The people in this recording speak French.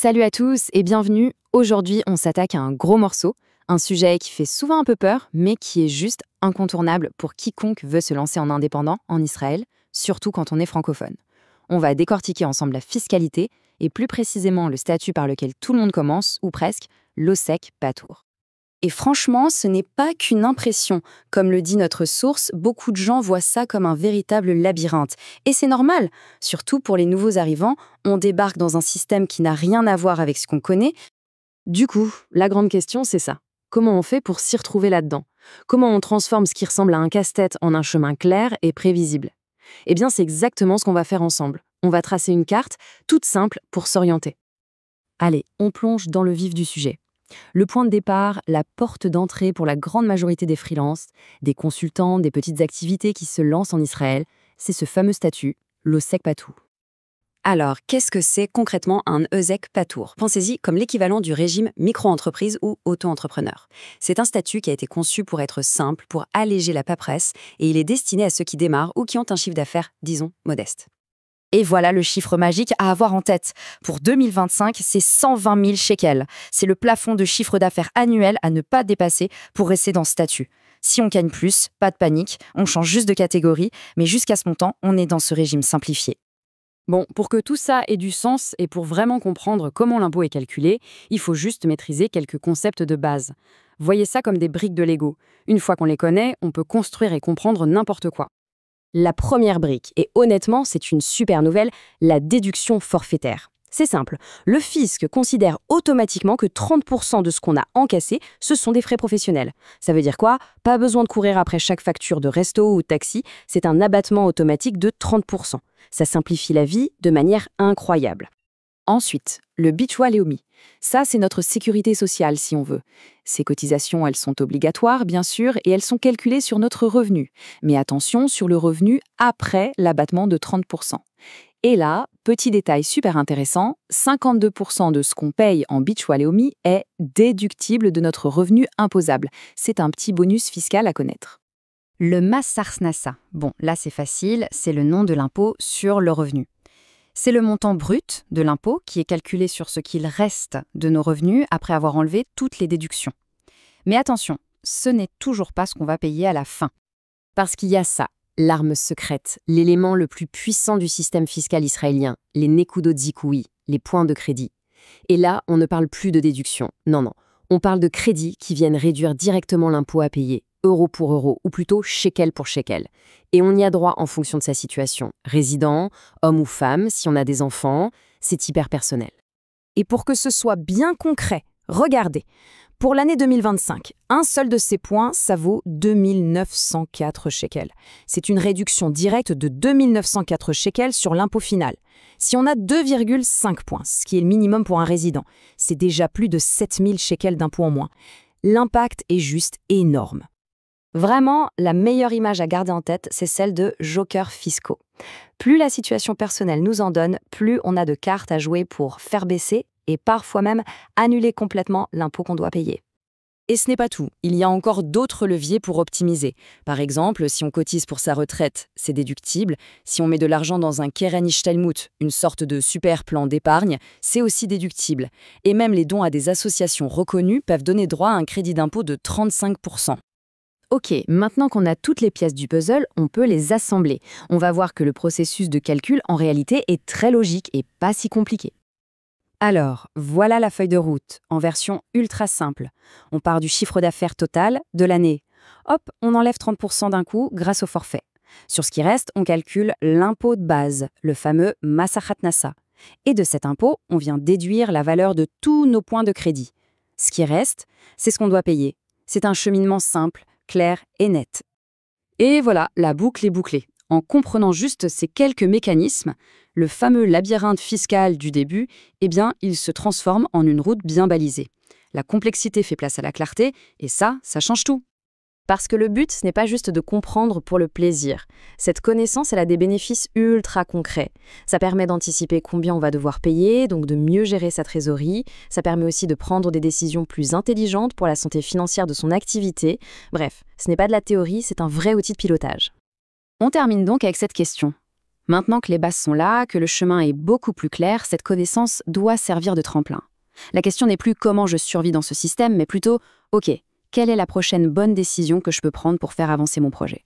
Salut à tous et bienvenue. Aujourd'hui, on s'attaque à un gros morceau, un sujet qui fait souvent un peu peur, mais qui est juste incontournable pour quiconque veut se lancer en indépendant en Israël, surtout quand on est francophone. On va décortiquer ensemble la fiscalité et plus précisément le statut par lequel tout le monde commence, ou presque, l'Osek Patour. Et franchement, ce n'est pas qu'une impression. Comme le dit notre source, beaucoup de gens voient ça comme un véritable labyrinthe. Et c'est normal, surtout pour les nouveaux arrivants, on débarque dans un système qui n'a rien à voir avec ce qu'on connaît. Du coup, la grande question, c'est ça. Comment on fait pour s'y retrouver là-dedans? Comment on transforme ce qui ressemble à un casse-tête en un chemin clair et prévisible? Eh bien, c'est exactement ce qu'on va faire ensemble. On va tracer une carte, toute simple, pour s'orienter. Allez, on plonge dans le vif du sujet. Le point de départ, la porte d'entrée pour la grande majorité des freelances, des consultants, des petites activités qui se lancent en Israël, c'est ce fameux statut, l'Osek Patour. Alors, qu'est-ce que c'est concrètement un Osek Patour? Pensez-y comme l'équivalent du régime micro-entreprise ou auto-entrepreneur. C'est un statut qui a été conçu pour être simple, pour alléger la paperasse, et il est destiné à ceux qui démarrent ou qui ont un chiffre d'affaires, disons, modeste. Et voilà le chiffre magique à avoir en tête. Pour 2025, c'est 120 000 shekels. C'est le plafond de chiffre d'affaires annuel à ne pas dépasser pour rester dans ce statut. Si on gagne plus, pas de panique, on change juste de catégorie, mais jusqu'à ce montant, on est dans ce régime simplifié. Bon, pour que tout ça ait du sens et pour vraiment comprendre comment l'impôt est calculé, il faut juste maîtriser quelques concepts de base. Voyez ça comme des briques de Lego. Une fois qu'on les connaît, on peut construire et comprendre n'importe quoi. La première brique, et honnêtement, c'est une super nouvelle, la déduction forfaitaire. C'est simple, le fisc considère automatiquement que 30% de ce qu'on a encaissé, ce sont des frais professionnels. Ça veut dire quoi? Pas besoin de courir après chaque facture de resto ou de taxi, c'est un abattement automatique de 30%. Ça simplifie la vie de manière incroyable. Ensuite, le Bichwa Leumi. Ça, c'est notre sécurité sociale, si on veut. Ces cotisations, elles sont obligatoires, bien sûr, et elles sont calculées sur notre revenu. Mais attention, sur le revenu après l'abattement de 30%. Et là, petit détail super intéressant, 52% de ce qu'on paye en Bichwa Leumi est déductible de notre revenu imposable. C'est un petit bonus fiscal à connaître. Le Mas Harznasa. Bon, là c'est facile, c'est le nom de l'impôt sur le revenu. C'est le montant brut de l'impôt qui est calculé sur ce qu'il reste de nos revenus après avoir enlevé toutes les déductions. Mais attention, ce n'est toujours pas ce qu'on va payer à la fin. Parce qu'il y a ça, l'arme secrète, l'élément le plus puissant du système fiscal israélien, les nekudot zikoui, les points de crédit. Et là, on ne parle plus de déduction. Non, on parle de crédits qui viennent réduire directement l'impôt à payer, euro pour euro, ou plutôt shekel pour shekel. Et on y a droit en fonction de sa situation. Résident, homme ou femme, si on a des enfants, c'est hyper personnel. Et pour que ce soit bien concret, regardez. Pour l'année 2025, un seul de ces points, ça vaut 2904 shekels. C'est une réduction directe de 2904 shekels sur l'impôt final. Si on a 2,5 points, ce qui est le minimum pour un résident, c'est déjà plus de 7000 shekels d'impôt en moins. L'impact est juste énorme. Vraiment, la meilleure image à garder en tête, c'est celle de jokers fiscaux. Plus la situation personnelle nous en donne, plus on a de cartes à jouer pour faire baisser et parfois même annuler complètement l'impôt qu'on doit payer. Et ce n'est pas tout, il y a encore d'autres leviers pour optimiser. Par exemple, si on cotise pour sa retraite, c'est déductible. Si on met de l'argent dans un Keren Ishtalmut, une sorte de super plan d'épargne, c'est aussi déductible. Et même les dons à des associations reconnues peuvent donner droit à un crédit d'impôt de 35%. Ok, maintenant qu'on a toutes les pièces du puzzle, on peut les assembler. On va voir que le processus de calcul, en réalité, est très logique et pas si compliqué. Alors, voilà la feuille de route, en version ultra simple. On part du chiffre d'affaires total de l'année. Hop, on enlève 30% d'un coup grâce au forfait. Sur ce qui reste, on calcule l'impôt de base, le fameux Mas Harznasa. Et de cet impôt, on vient déduire la valeur de tous nos points de crédit. Ce qui reste, c'est ce qu'on doit payer. C'est un cheminement simple, clair et net. Et voilà, la boucle est bouclée. En comprenant juste ces quelques mécanismes, le fameux labyrinthe fiscal du début, eh bien, il se transforme en une route bien balisée. La complexité fait place à la clarté, et ça change tout. Parce que le but, ce n'est pas juste de comprendre pour le plaisir. Cette connaissance, elle a des bénéfices ultra concrets. Ça permet d'anticiper combien on va devoir payer, donc de mieux gérer sa trésorerie. Ça permet aussi de prendre des décisions plus intelligentes pour la santé financière de son activité. Bref, ce n'est pas de la théorie, c'est un vrai outil de pilotage. On termine donc avec cette question. Maintenant que les bases sont là, que le chemin est beaucoup plus clair, cette connaissance doit servir de tremplin. La question n'est plus comment je survis dans ce système, mais plutôt, ok, quelle est la prochaine bonne décision que je peux prendre pour faire avancer mon projet ?